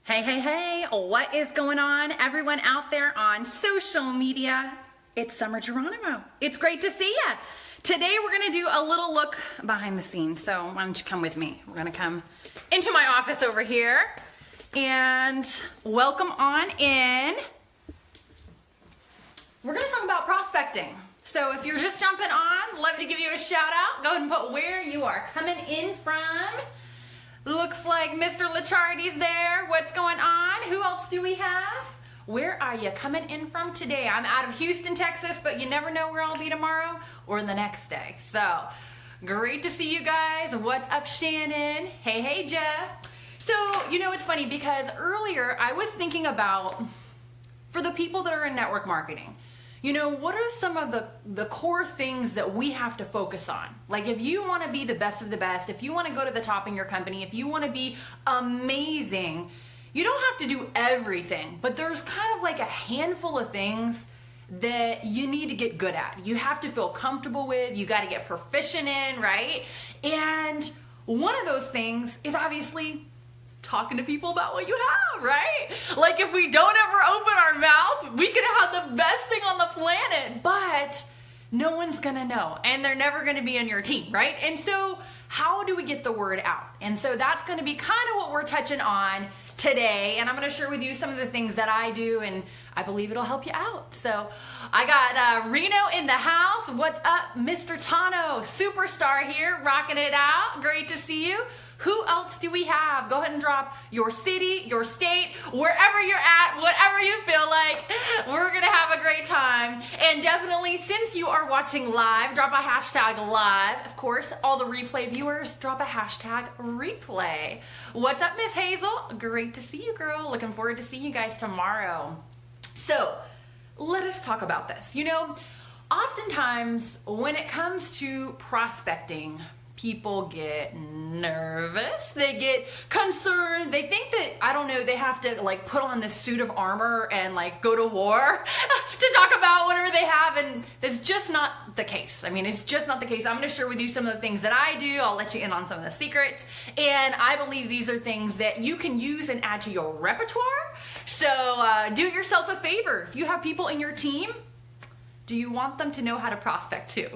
Hey, hey, hey, what is going on, everyone out there on social media? It's Summer Jeronimo. It's great to see ya. Today we're gonna do a little look behind the scenes, so why don't you come with me? We're gonna come into my office over here and welcome on in. We're gonna talk about prospecting. So if you're just jumping on, love to give you a shout out. Go ahead and put where you are coming in from. Looks like Mr. Lichardi's there. What's going on? Who else do we have? Where are you coming in from today? I'm out of Houston, Texas, but you never know where I'll be tomorrow or the next day. So great to see you guys. What's up, Shannon? Hey, hey, Jeff. So, you know, it's funny because earlier I was thinking about, for the people that are in network marketing, you know, what are some of the core things that we have to focus on? Like if you want to be the best of the best, if you want to go to the top in your company, if you want to be amazing, you don't have to do everything, but there's kind of like a handful of things that you need to get good at. You have to feel comfortable with, you got to get proficient in, right? And one of those things is obviously talking to people about what you have, right? Like if we don't ever open our mouth, we could have the best thing on the planet, but no one's gonna know and they're never gonna be on your team, right? And so how do we get the word out? And so that's gonna be kind of what we're touching on today, and I'm gonna share with you some of the things that I do, and I believe it'll help you out. So I got Reno in the house. What's up, Mr. Tano? Superstar here, rocking it out. Great to see you. Who else do we have? Go ahead and drop your city, your state, wherever you're at, whatever you feel like. We're gonna have a great time. And definitely, since you are watching live, drop a hashtag live. Of course, all the replay viewers, drop a hashtag replay. What's up, Miss Hazel? Great to see you, girl. Looking forward to seeing you guys tomorrow. So let us talk about this. You know, oftentimes when it comes to prospecting, people get nervous, they get concerned, they think that, I don't know, they have to like put on this suit of armor and like go to war to talk about whatever they have, and it's just not the case. I mean, it's just not the case. I'm going to share with you some of the things that I do. I'll let you in on some of the secrets, and I believe these are things that you can use and add to your repertoire. So do yourself a favor. If you have people in your team, do you want them to know how to prospect too?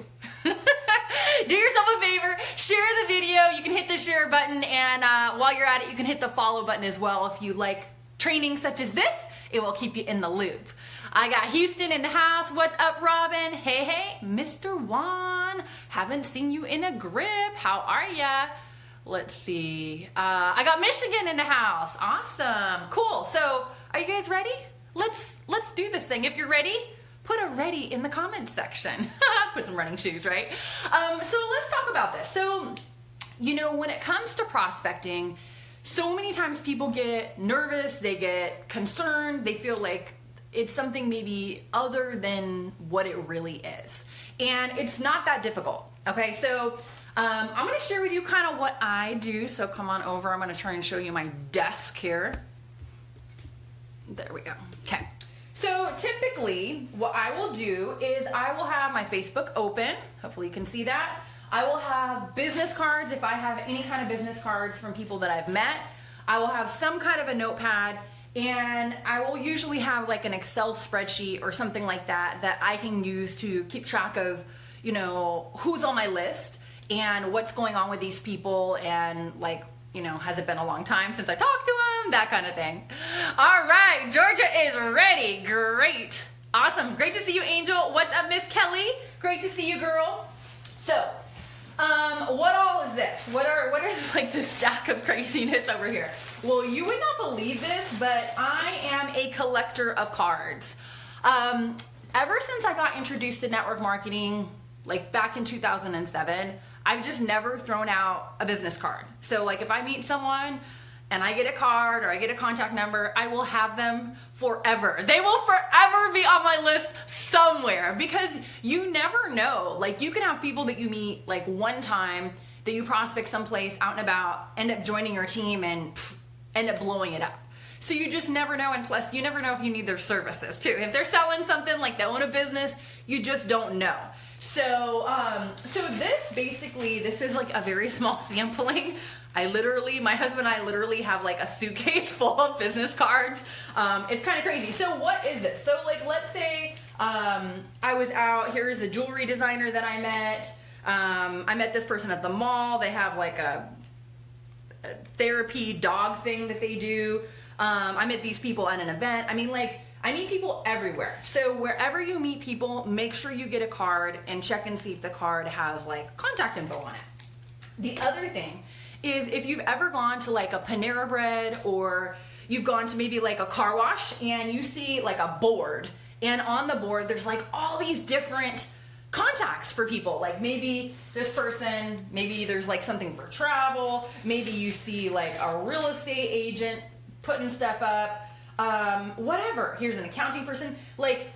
Do yourself a favor, share the video. You can hit the share button, and while you're at it, you can hit the follow button as well. If you like training such as this, it will keep you in the loop. I got Houston in the house. What's up, Robin? Hey, hey, Mr. Juan. Haven't seen you in a grip. How are ya? Let's see. I got Michigan in the house. Awesome. Cool. So are you guys ready? Let's do this thing. If you're ready, put a ready in the comments section. Put some running shoes, right? So let's talk about this. So, you know, when it comes to prospecting, so many times people get nervous, they get concerned, they feel like it's something maybe other than what it really is. And it's not that difficult, okay? So I'm gonna share with you kind of what I do. So come on over, I'm gonna try and show you my desk here. There we go, okay. So typically what I will do is I will have my Facebook open. Hopefully you can see that. I will have business cards if I have any kind of business cards from people that I've met. I will have some kind of a notepad, and I will usually have like an Excel spreadsheet or something like that I can use to keep track of, you know, who's on my list and what's going on with these people, and like, you know, has it been a long time since I talked to them? That kind of thing. All right, Georgia is ready. Great. Awesome. Great to see you, Angel. What's up, Miss Kelly? Great to see you, girl. So, what all is this? What is like this stack of craziness over here? Well, you would not believe this, but I am a collector of cards. Ever since I got introduced to network marketing, like back in 2007, I've just never thrown out a business card. So like if I meet someone and I get a card or I get a contact number, I will have them forever. They will forever be on my list somewhere, because you never know. Like you can have people that you meet like one time, that you prospect someplace out and about, end up joining your team and end up blowing it up. So you just never know, and plus you never know if you need their services too. If they're selling something, like they own a business, you just don't know. So, so this basically, this is like a very small sampling My husband and I literally have like a suitcase full of business cards. It's kind of crazy. So what is this? So like, let's say I was out, here's a jewelry designer that I met. I met this person at the mall. They have like a therapy dog thing that they do. I met these people at an event. I meet people everywhere. So wherever you meet people, make sure you get a card and check and see if the card has like contact info on it. The other thing is if you've ever gone to like a Panera Bread, or you've gone to maybe like a car wash and you see like a board, and on the board there's like all these different contacts for people. Like maybe this person, maybe there's like something for travel, maybe you see like a real estate agent putting stuff up, whatever. Here's an accounting person. Like,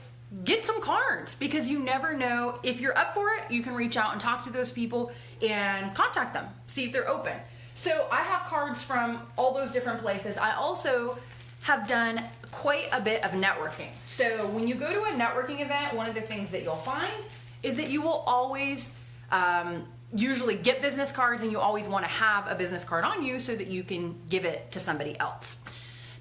get some cards, because you never know. If you're up for it, you can reach out and talk to those people and contact them, see if they're open. So I have cards from all those different places. I also have done quite a bit of networking. So when you go to a networking event, one of the things that you'll find is that you will always usually get business cards, and you always want to have a business card on you so that you can give it to somebody else.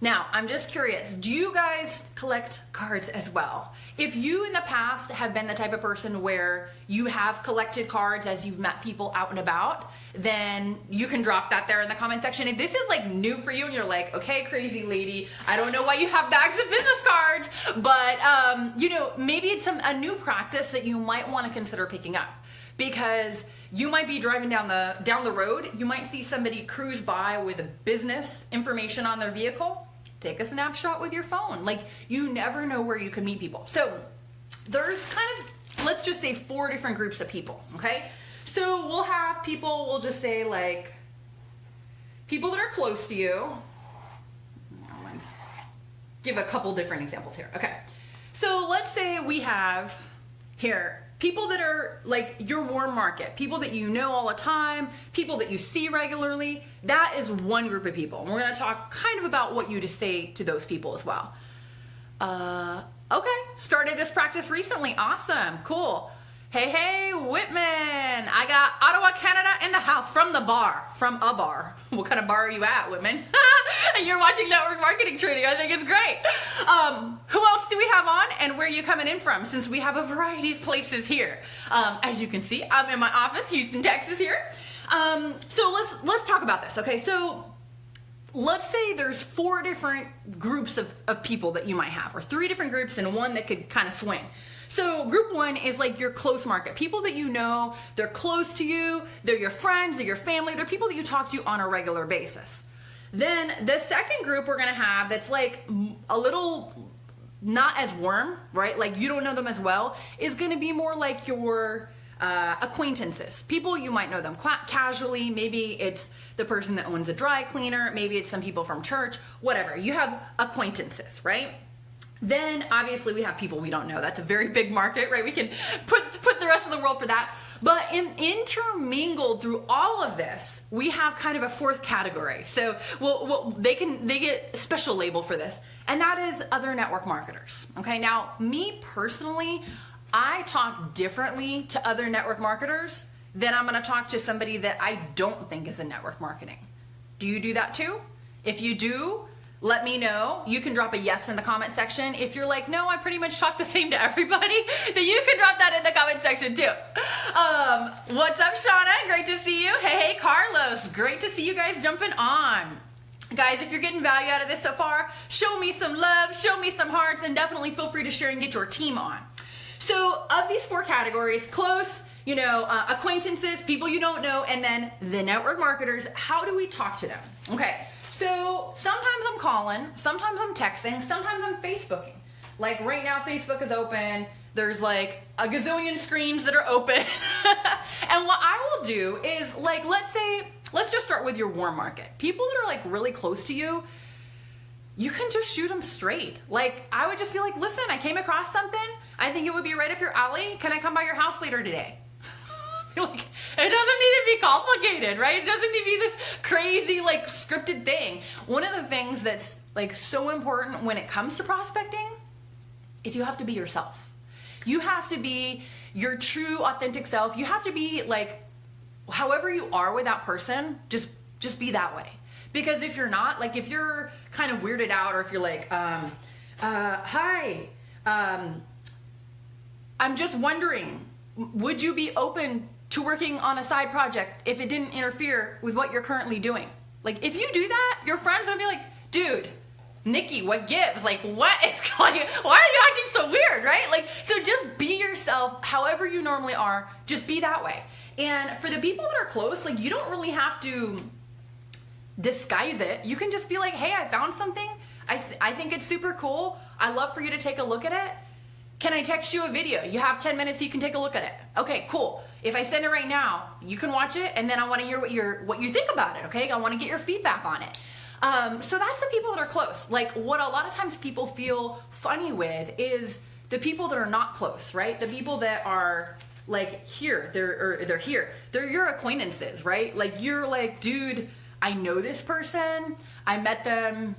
Now, I'm just curious, do you guys collect cards as well? If you in the past have been the type of person where you have collected cards as you've met people out and about, then you can drop that there in the comment section. If this is like new for you and you're like, okay, crazy lady, I don't know why you have bags of business cards, but you know, maybe it's a new practice that you might want to consider picking up, because you might be driving down the road, you might see somebody cruise by with a business information on their vehicle. Take a snapshot with your phone. Like, you never know where you can meet people. So there's kind of, let's just say 4 different groups of people, okay? So we'll have people, we'll just say like, people that are close to you. I'm gonna give a couple different examples here. Okay, so let's say we have here, people that are like your warm market, people that you know all the time, people that you see regularly. That is one group of people. And we're gonna talk kind of about what you to say to those people as well. Okay, started this practice recently. Awesome, cool. Hey, Whitman, I got Ottawa, Canada in the house from a bar. What kind of bar are you at, Whitman? And you're watching Network Marketing Training. I think it's great. Who else do we have on, and where are you coming in from? Since we have a variety of places here. As you can see, I'm in my office, Houston, Texas here. So let's talk about this. Okay, so let's say there's 4 different groups of people that you might have, or 3 different groups and one that could kind of swing. So group 1 is like your close market, people that you know, they're close to you, they're your friends, they're your family, they're people that you talk to on a regular basis. Then the second group we're gonna have that's like a little not as warm, right? Like you don't know them as well, is gonna be more like your acquaintances. People, you might know them casually. Maybe it's the person that owns a dry cleaner, maybe it's some people from church, whatever. You have acquaintances, right? Then obviously we have people we don't know. That's a very big market, right? We can put the rest of the world for that. But intermingled through all of this, we have kind of a 4th category. So they get a special label for this, and that is other network marketers. Okay, now me personally, I talk differently to other network marketers than I'm going to talk to somebody that I don't think is in network marketing. Do you do that too? If you do, let me know. You can drop a yes in the comment section. If you're like, no, I pretty much talk the same to everybody, then you can drop that in the comment section too. What's up, Shauna? Great to see you. Hey, Carlos. Great to see you guys jumping on. Guys, if you're getting value out of this so far, show me some love, show me some hearts, and definitely feel free to share and get your team on. So of these 4 categories, close, you know, acquaintances, people you don't know, and then the network marketers, how do we talk to them? Okay. So sometimes I'm calling, sometimes I'm texting, sometimes I'm Facebooking. Like right now, Facebook is open. There's like a gazillion screens that are open. And what I will do is like, let's just start with your warm market. People that are like really close to you, you can just shoot them straight. Like I would just be like, listen, I came across something. I think it would be right up your alley. Can I come by your house later today? Like, it doesn't need to be complicated, right? It doesn't need to be this crazy, like, scripted thing. One of the things that's, like, so important when it comes to prospecting is you have to be yourself. You have to be your true, authentic self. You have to be, like, however you are with that person, just Just be that way. Because if you're not, like if you're kind of weirded out, or if you're like, hi, I'm just wondering, would you be open to working on a side project if it didn't interfere with what you're currently doing? Like if you do that, your friends will be like, dude, Nikki, what gives? Like what is going on? Why are you acting so weird, right? Like, so just be yourself however you normally are, just be that way. And for the people that are close, like you don't really have to disguise it. You can just be like, hey, I found something. I think it's super cool. I'd love for you to take a look at it. Can I text you a video? You have 10 minutes, you can take a look at it. Okay, cool. If I send it right now, you can watch it, and then I want to hear what you think about it, okay? I want to get your feedback on it. So that's the people that are close. Like what a lot of times people feel funny with is the people that are not close, right? The people that are like here, they're here. They're your acquaintances, right? Like you're like, dude, I know this person. I met them.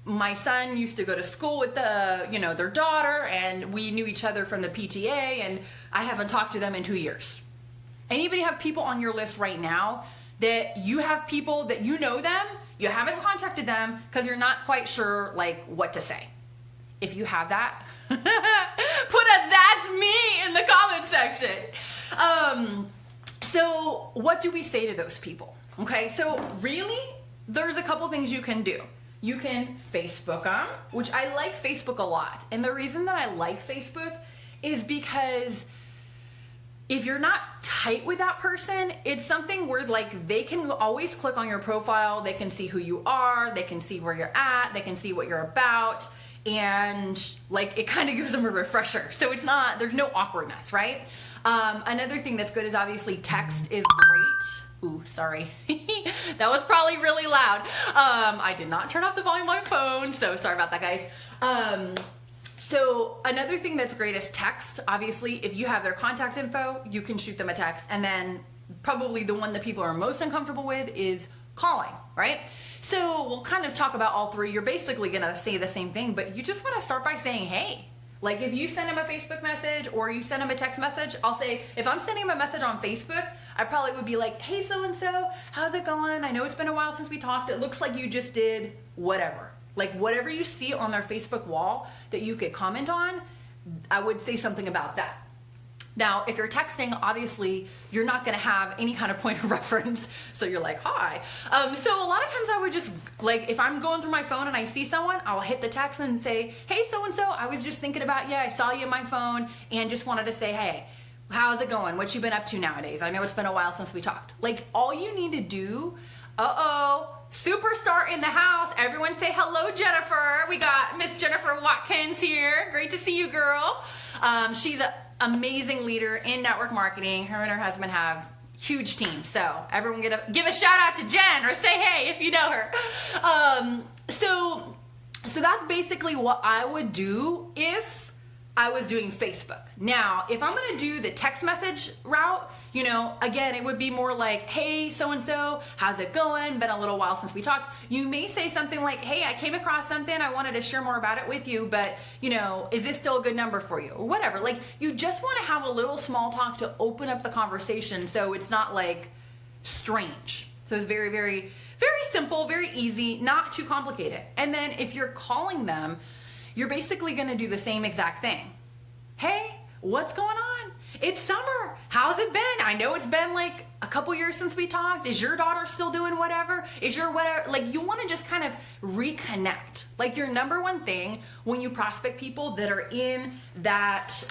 My son used to go to school with their daughter, and we knew each other from the PTA, and I haven't talked to them in 2 years. Anybody have people on your list right now that you have people that you know them, you haven't contacted them because you're not quite sure like what to say? If you have that, put a "that's me" in the comment section. So what do we say to those people? Okay, so really, there's a couple things you can do. You can Facebook them, which I like Facebook a lot. And the reason that I like Facebook is because if you're not tight with that person, it's something where like they can always click on your profile, they can see who you are, they can see where you're at, they can see what you're about, and like it kind of gives them a refresher. So it's not, there's no awkwardness, right? Another thing that's good is obviously text is great. Ooh, sorry. That was probably really loud. I did not turn off the volume on my phone, so sorry about that, guys. So another thing that's great is text. Obviously, if you have their contact info, you can shoot them a text. And then probably the one that people are most uncomfortable with is calling, right? So we'll kind of talk about all three. You're basically gonna say the same thing, but you just wanna start by saying, hey. Like if you send them a Facebook message or you send them a text message, I'll say, if I'm sending them a message on Facebook, I probably would be like, hey, so-and-so, how's it going? I know it's been a while since we talked. It looks like you just did whatever. Like whatever you see on their Facebook wall that you could comment on, I would say something about that. Now, if you're texting, obviously, you're not going to have any kind of point of reference. So you're like, hi. So a lot of times I would just, like, if I'm going through my phone and I see someone, I'll hit the text and say, hey, so-and-so, I was just thinking about you. I saw you in my phone and just wanted to say, hey, how's it going? What you been up to nowadays? I know it's been a while since we talked. Like, all you need to do, superstar in the house. Everyone say hello, Jennifer. We got Miss Jennifer Watkins here. Great to see you, girl. She's an amazing leader in network marketing. Her and her husband have huge teams. So everyone give a shout out to Jen or say hey if you know her. So that's basically what I would do if I was doing Facebook. Now, if I'm gonna do the text message route, you know, again, it would be more like, hey, so-and-so, how's it going? Been a little while since we talked. You may say something like, hey, I came across something. I wanted to share more about it with you, but, you know, is this still a good number for you? Or whatever. Like, you just want to have a little small talk to open up the conversation so it's not, like, strange. So it's very, very, very simple, very easy, not too complicated. And then if you're calling them, you're basically going to do the same exact thing. Hey, what's going on? It's summer. How's it been? I know it's been like a couple years since we talked. Is your daughter still doing whatever? Is your whatever? Like, you want to just kind of reconnect. Like, your number one thing when you prospect people that are in that,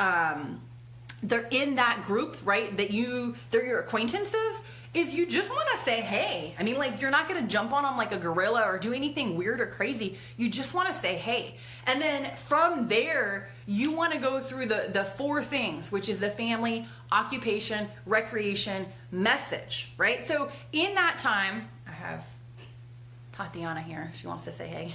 they're in that group, right? They're your acquaintances, is you just want to say, hey. I mean, like, you're not going to jump on them like a gorilla or do anything weird or crazy. You just want to say, hey. And then from there, you want to go through the four things, which is the family, occupation, recreation, message, right? So in that time, I have Tatiana here. She wants to say hey.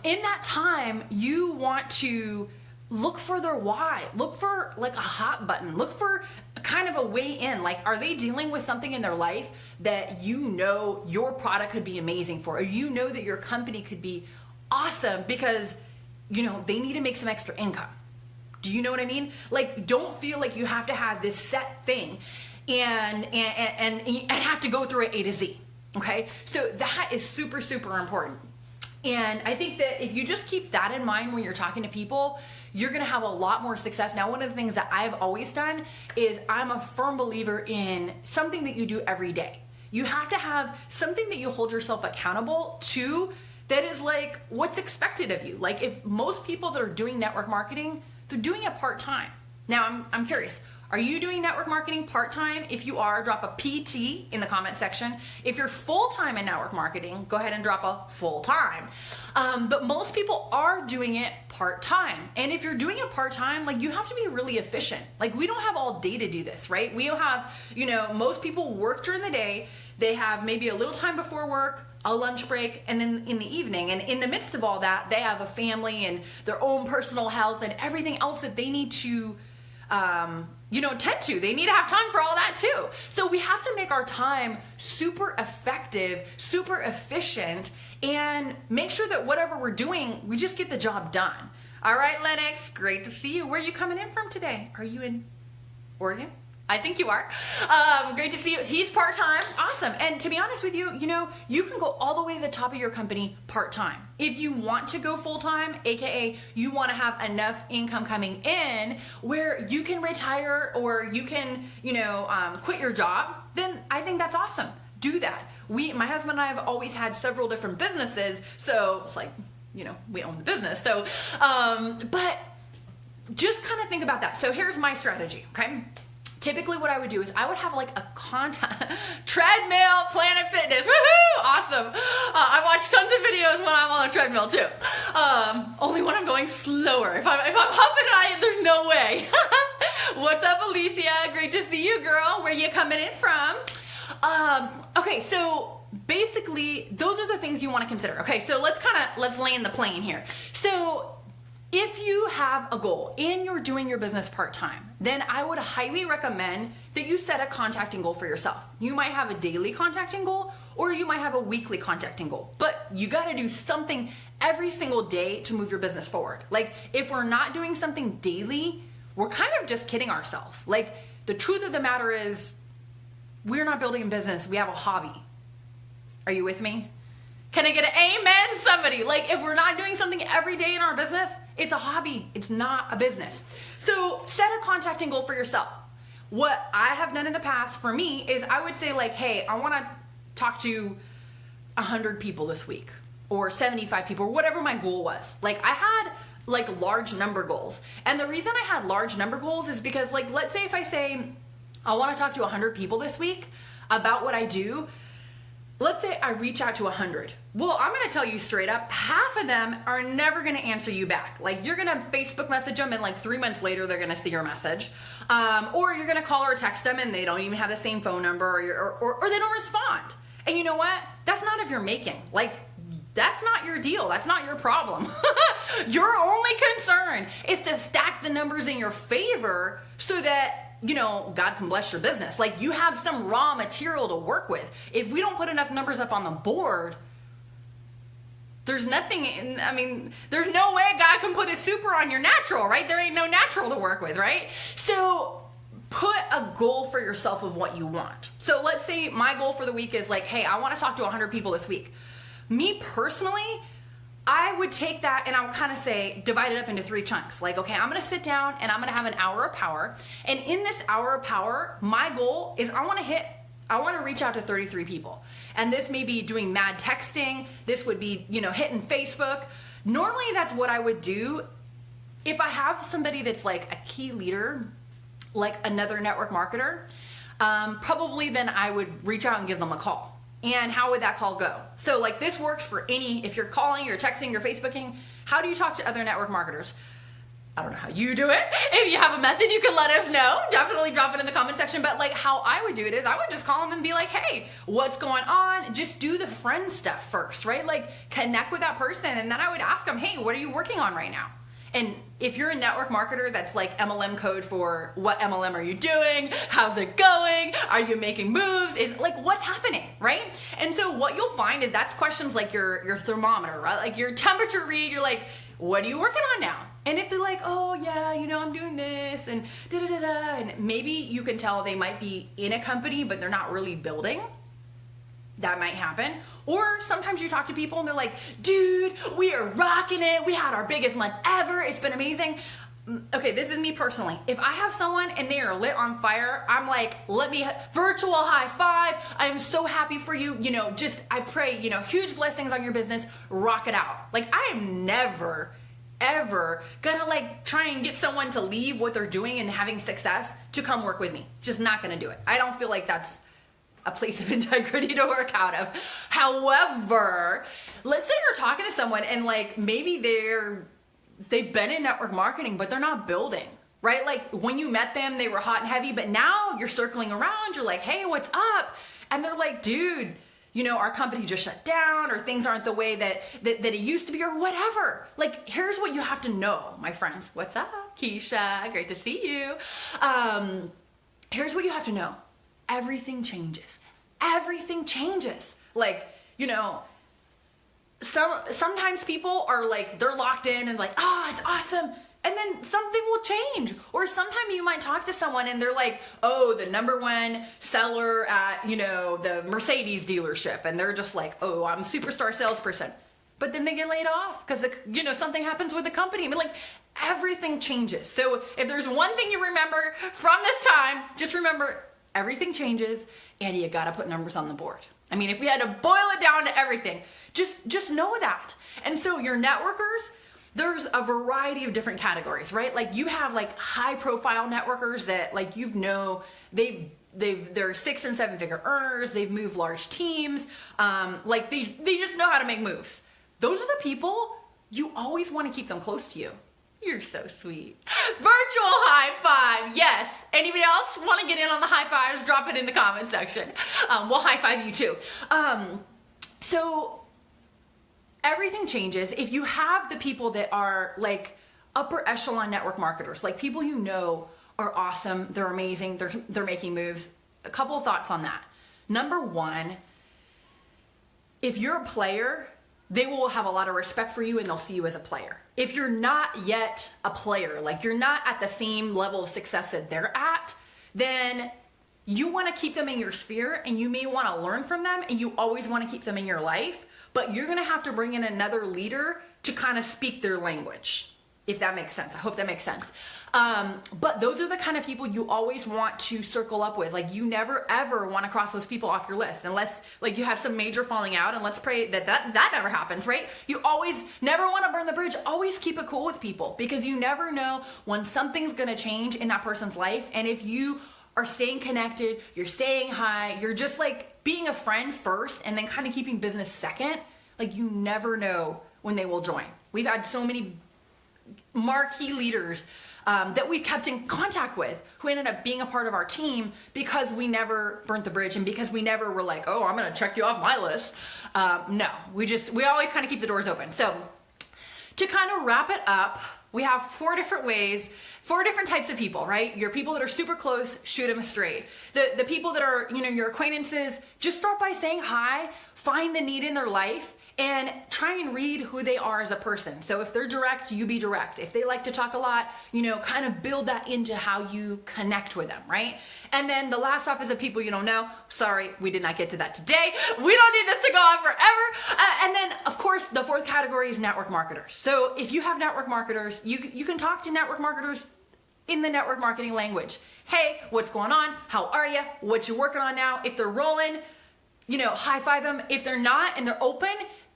In that time, you want to look for their why. Look for like a hot button. Look for kind of a way in. Like, are they dealing with something in their life that you know your product could be amazing for, or you know that your company could be awesome because, you know, they need to make some extra income. Do you know what I mean? Like, don't feel like you have to have this set thing. and have to go through it A to Z. Okay, so that is super, super important. And I think that if you just keep that in mind when you're talking to people, you're gonna have a lot more success. Now, one of the things that I've always done is I'm a firm believer in something that you do every day. You have to have something that you hold yourself accountable to that is like what's expected of you. Like if most people that are doing network marketing, they're doing it part-time. Now, I'm curious. Are you doing network marketing part-time? If you are, drop a PT in the comment section. If you're full-time in network marketing, go ahead and drop a full-time. But most people are doing it part-time. And if you're doing it part-time, like you have to be really efficient. Like we don't have all day to do this, right? We don't have, most people work during the day. They have maybe a little time before work, a lunch break, and then in the evening. And in the midst of all that, they have a family and their own personal health and everything else that they need to tend to. They need to have time for all that too. So we have to make our time super effective, super efficient, and make sure that whatever we're doing, we just get the job done. All right, Lennox, great to see you. Where are you coming in from today? Are you in Oregon? I think you are. Great to see you. He's part-time. Awesome. And to be honest with you, you can go all the way to the top of your company part-time. If you want to go full-time, AKA you want to have enough income coming in where you can retire or you can, quit your job, then I think that's awesome. Do that. My husband and I have always had several different businesses. So it's like, we own the business. So, but just kind of think about that. So here's my strategy. Okay. Typically what I would do is I would have like a treadmill, Planet Fitness, woohoo, awesome. I watch tons of videos when I'm on a treadmill too. Only when I'm going slower. If I'm huffing, there's no way. What's up, Alicia? Great to see you, girl. Where you coming in from? Okay, so basically those are the things you want to consider. Okay, so let's land the plane here. So if you have a goal and you're doing your business part-time, then I would highly recommend that you set a contacting goal for yourself. You might have a daily contacting goal or you might have a weekly contacting goal, but you got to do something every single day to move your business forward. Like if we're not doing something daily, we're kind of just kidding ourselves. Like the truth of the matter is we're not building a business. We have a hobby. Are you with me? Can I get an amen, somebody? Like if we're not doing something every day in our business, it's a hobby. It's not a business. So set a contacting goal for yourself. What I have done in the past for me is I would say like, hey, I want to talk to 100 people this week or 75 people or whatever my goal was. Like I had like large number goals. And the reason I had large number goals is because like, let's say if I say I want to talk to 100 people this week about what I do, let's say I reach out to 100. Well, I'm going to tell you straight up, half of them are never going to answer you back. Like you're going to Facebook message them and like 3 months later, they're going to see your message. Or you're going to call or text them and they don't even have the same phone number or they don't respond. And you know what? That's not of your making. Like that's not your deal. That's not your problem. Your only concern is to stack the numbers in your favor so that God can bless your business. Like you have some raw material to work with. If we don't put enough numbers up on the board, there's nothing, there's no way God can put a super on your natural, right? There ain't no natural to work with, right? So put a goal for yourself of what you want. So let's say my goal for the week is like, hey, I want to talk to 100 people this week. Me personally, I would take that and I would kind of say, divide it up into 3 chunks. Like, okay, I'm going to sit down and I'm going to have an hour of power. And in this hour of power, my goal is I want to reach out to 33 people. And this may be doing mad texting. This would be, hitting Facebook. Normally that's what I would do. If I have somebody that's like a key leader, like another network marketer, probably then I would reach out and give them a call. And how would that call go? So like this works for if you're calling, you're texting, you're Facebooking, how do you talk to other network marketers? I don't know how you do it. If you have a method, you can let us know. Definitely drop it in the comment section. But like how I would do it is I would just call them and be like, hey, what's going on? Just do the friend stuff first, right? Like connect with that person. And then I would ask them, hey, what are you working on right now? And if you're a network marketer, that's like MLM code for what MLM are you doing? How's it going? Are you making moves? Is like, what's happening, right? And so what you'll find is that's questions like your thermometer, right? Like your temperature read, you're like, what are you working on now? And if they're like, oh yeah, I'm doing this and da-da-da-da, and maybe you can tell they might be in a company, but they're not really building. That might happen. Or sometimes you talk to people and they're like, dude, we are rocking it. We had our biggest month ever. It's been amazing. Okay, this is me personally. If I have someone and they are lit on fire, I'm like, let me virtual high five. I'm so happy for you. I pray, huge blessings on your business. Rock it out. Like, I am never, ever gonna like try and get someone to leave what they're doing and having success to come work with me. Just not gonna do it. I don't feel like that's a place of integrity to work out of. However, let's say you're talking to someone and like maybe they've been in network marketing, but they're not building, right? Like when you met them, they were hot and heavy, but now you're circling around, you're like, hey, what's up? And they're like, dude, our company just shut down, or things aren't the way that it used to be, or whatever. Like, here's what you have to know, my friends. What's up, Keisha? Great to see you. Here's what you have to know. Everything changes. Everything changes. Like, sometimes people are like, they're locked in and like, oh, it's awesome. And then something will change. Or sometime you might talk to someone and they're like, oh, the number one seller at, the Mercedes dealership. And they're just like, oh, I'm a superstar salesperson. But then they get laid off because, something happens with the company. I mean, like, everything changes. So if there's one thing you remember from this time, just remember, everything changes, and you gotta put numbers on the board. I mean, if we had to boil it down to everything, just know that. And so your networkers, there's a variety of different categories, right? Like you have like high profile networkers that like they're 6 and 7 figure earners, they've moved large teams, like they just know how to make moves. Those are the people you always want to keep them close to you. You're so sweet. Virtual high five. Yes. Anybody else want to get in on the high fives? Drop it in the comment section. We'll high five you too. So everything changes. If you have the people that are like upper echelon network marketers, like people are awesome, they're amazing, they're making moves. A couple of thoughts on that. Number one, if you're a player, they will have a lot of respect for you and they'll see you as a player. If you're not yet a player, like you're not at the same level of success that they're at, then you want to keep them in your sphere and you may want to learn from them and you always want to keep them in your life, but you're going to have to bring in another leader to kind of speak their language, if that makes sense. I hope that makes sense. But those are the kind of people you always want to circle up with. Like you never ever want to cross those people off your list unless like you have some major falling out, and let's pray that never happens, right? You always never want to burn the bridge. Always keep it cool with people because you never know when something's going to change in that person's life. And if you are staying connected, you're saying hi, you're just like being a friend first and then kind of keeping business second, like you never know when they will join. We've had so many marquee leaders that we've kept in contact with who ended up being a part of our team because we never burnt the bridge and because we never were like, oh, I'm going to check you off my list. No, we always kind of keep the doors open. So to kind of wrap it up, we have 4 different types of people, right? Your people that are super close, shoot them straight. The people that are, your acquaintances, just start by saying hi, find the need in their life, and try and read who they are as a person. So if they're direct, you be direct. If they like to talk a lot, kind of build that into how you connect with them, right? And then the last off is the people you don't know. Sorry, we did not get to that today. We don't need this to go on forever. And then, of course, the 4th category is network marketers. So if you have network marketers, you can talk to network marketers in the network marketing language. Hey, what's going on? How are you? What you working on now? If they're rolling, high five them. If they're not and they're open,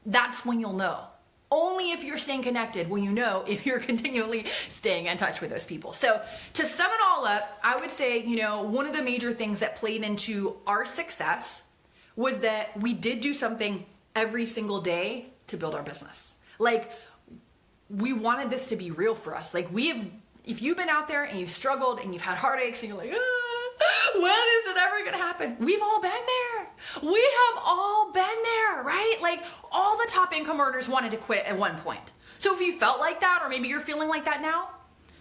that's when you'll know. Only if you're staying connected will you know if you're continually staying in touch with those people. So to sum it all up, I would say, one of the major things that played into our success was that we did do something every single day to build our business. Like we wanted this to be real for us. Like if you've been out there and you've struggled and you've had heartaches and you're like, when is it ever going to happen? We've all been there. We have all been there, right? Like all the top income earners wanted to quit at one point. So if you felt like that, or maybe you're feeling like that now,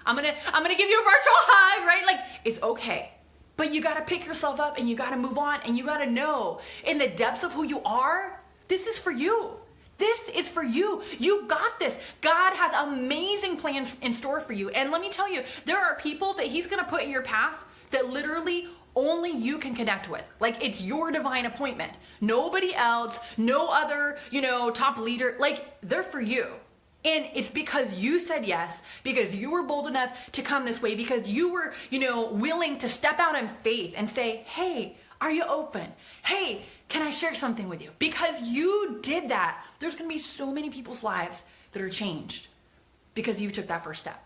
I'm gonna give you a virtual hug, right? Like it's okay. But you gotta pick yourself up and you gotta move on and you gotta know in the depths of who you are, this is for you. This is for you. You got this. God has amazing plans in store for you. And let me tell you, there are people that he's gonna put in your path that literally only you can connect with. Like it's your divine appointment. Nobody else, no other, top leader, like they're for you. And it's because you said yes, because you were bold enough to come this way, because you were, willing to step out in faith and say, hey, are you open? Hey, can I share something with you? Because you did that, there's gonna be so many people's lives that are changed because you took that first step.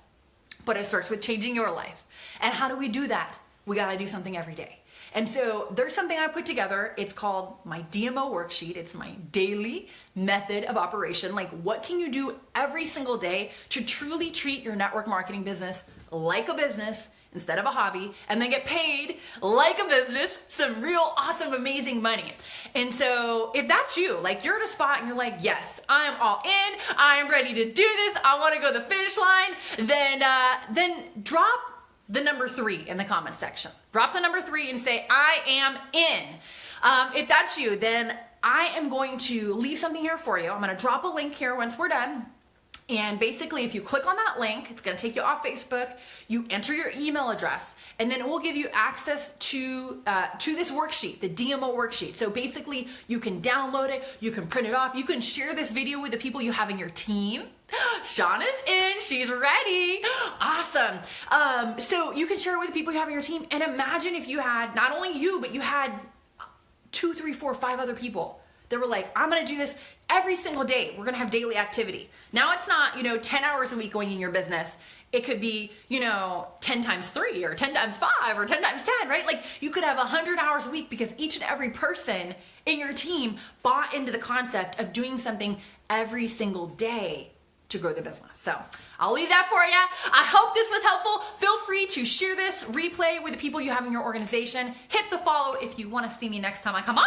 But it starts with changing your life. And how do we do that? We gotta do something every day. And so there's something I put together. It's called my DMO worksheet. It's my daily method of operation. Like what can you do every single day to truly treat your network marketing business like a business instead of a hobby, and then get paid like a business, some real awesome, amazing money. And so if that's you, like you're at a spot and you're like, yes, I'm all in, I'm ready to do this, I wanna go to the finish line, then drop the number 3 in the comment section. Drop the number 3 and say, I am in. If that's you, then I am going to leave something here for you. I'm gonna drop a link here once we're done. And basically, if you click on that link, it's gonna take you off Facebook, you enter your email address, and then it will give you access to this worksheet, the DMO worksheet. So basically, you can download it, you can print it off, you can share this video with the people you have in your team. Shauna's in, she's ready. Awesome. So you can share it with the people you have in your team, and imagine if you had, not only you, but you had 2, 3, 4, 5 other people that were like, I'm gonna do this every single day. We're gonna have daily activity. Now it's not, 10 hours a week going in your business. It could be, 10 times 3 or 10 times 5 or 10 times 10, right? Like you could have 100 hours a week because each and every person in your team bought into the concept of doing something every single day to grow the business. So I'll leave that for you. I hope this was helpful. Feel free to share this replay with the people you have in your organization. Hit the follow if you want to see me next time I come on.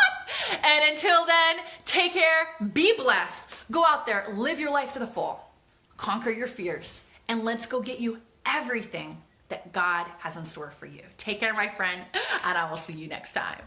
And until then, take care, be blessed. Go out there, live your life to the full, conquer your fears, and let's go get you everything that God has in store for you. Take care, my friend, and I will see you next time.